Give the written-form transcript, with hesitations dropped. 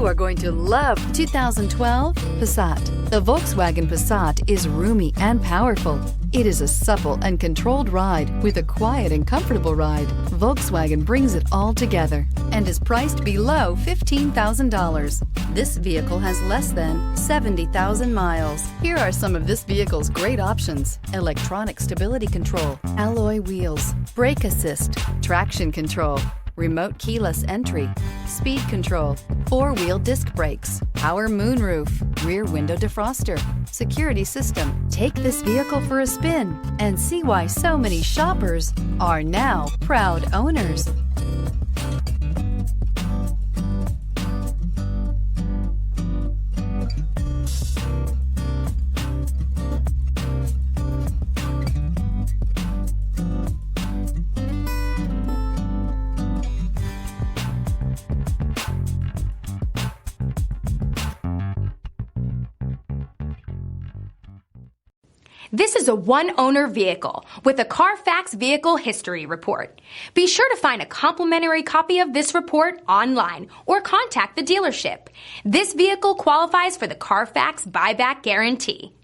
You are going to love 2012 Passat. The Volkswagen Passat is roomy and powerful. It is a supple and controlled ride with a quiet and comfortable ride. Volkswagen brings it all together and is priced below $15,000. This vehicle has less than 70,000 miles. Here are some of this vehicle's great options: electronic stability control, alloy wheels, brake assist, traction control, remote keyless entry, speed control, four-wheel disc brakes, power moonroof, rear window defroster, security system. Take this vehicle for a spin and see why so many shoppers are now proud owners. This is a one-owner vehicle with a Carfax Vehicle History Report. Be sure to find a complimentary copy of this report online or contact the dealership. This vehicle qualifies for the Carfax Buyback Guarantee.